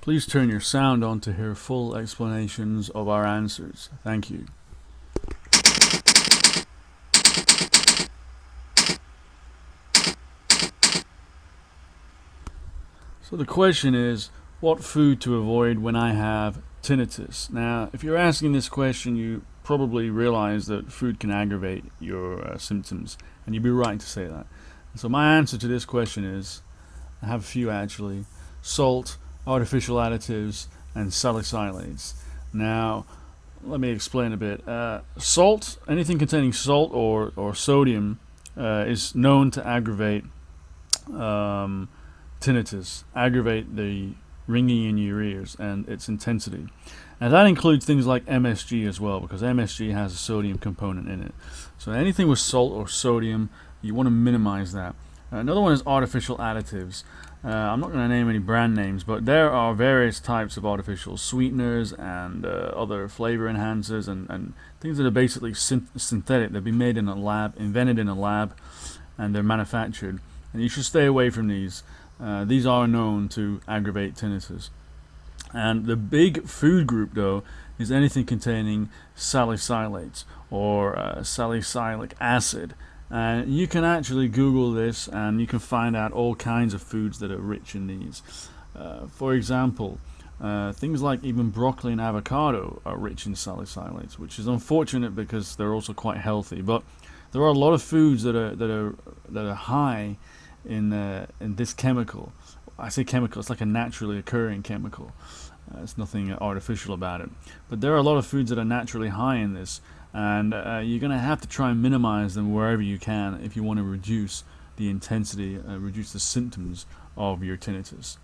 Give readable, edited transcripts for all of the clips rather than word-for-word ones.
Please turn your sound on to hear full explanations of our answers. Thank you. So the question is, what food to avoid when I have tinnitus? Now, if you're asking this question, you probably realize that food can aggravate your symptoms, and you'd be right to say that. So my answer to this question is, I have a few actually: salt, artificial additives, and salicylates. Now, let me explain a bit. Salt, anything containing salt or sodium, is known to aggravate tinnitus, aggravate the ringing in your ears and its intensity. And that includes things like MSG as well, because MSG has a sodium component in it. So anything with salt or sodium, you want to minimize that. Another one is artificial additives. I'm not going to name any brand names, but there are various types of artificial sweeteners and other flavor enhancers and things that are basically synthetic. They've been made in a lab, invented in a lab, and they're manufactured. And you should stay away from these. These are known to aggravate tinnitus. And the big food group, though, is anything containing salicylates or salicylic acid. And you can actually Google this and you can find out all kinds of foods that are rich in these. For example, things like even broccoli and avocado are rich in salicylates, which is unfortunate because they're also quite healthy. But there are a lot of foods that are high in this chemical. I say chemical, it's like a naturally occurring chemical. It's nothing artificial about it. But there are a lot of foods that are naturally high in this, and you're going to have to try and minimize them wherever you can if you want to reduce the intensity, reduce the symptoms of your tinnitus.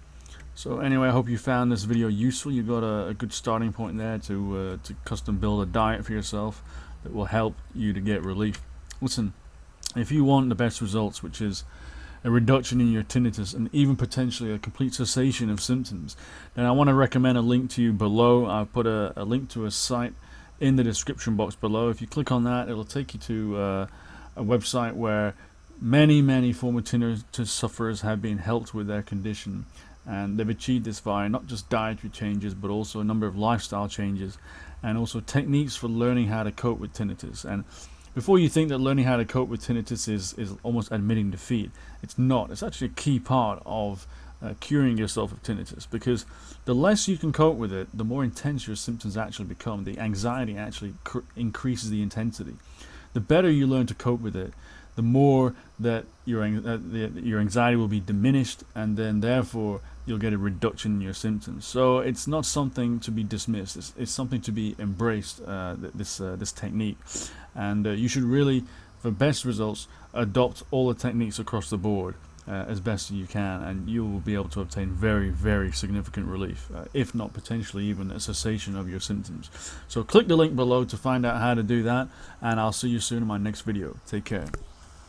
So anyway, I hope you found this video useful. You got a good starting point there to custom build a diet for yourself that will help you to get relief. Listen, if you want the best results, which is a reduction in your tinnitus and even potentially a complete cessation of symptoms, then I want to recommend a link to you below. I've put a link to a site in the description box below. If you click on that, it'll take you to a website where many former tinnitus sufferers have been helped with their condition, and they've achieved this via not just dietary changes but also a number of lifestyle changes and also techniques for learning how to cope with tinnitus. And before you think that learning how to cope with tinnitus is almost admitting defeat, it's not. It's actually a key part of curing yourself of tinnitus, because the less you can cope with it, the more intense your symptoms actually become. The anxiety actually increases the intensity. The better you learn to cope with it, the more that your anxiety will be diminished, and then therefore you'll get a reduction in your symptoms. So it's not something to be dismissed. It's something to be embraced, this technique. And you should really, for best results, adopt all the techniques across the board as best as you can, and you will be able to obtain very significant relief, if not potentially even a cessation of your symptoms. So click the link below to find out how to do that, and I'll see you soon in my next video. Take care.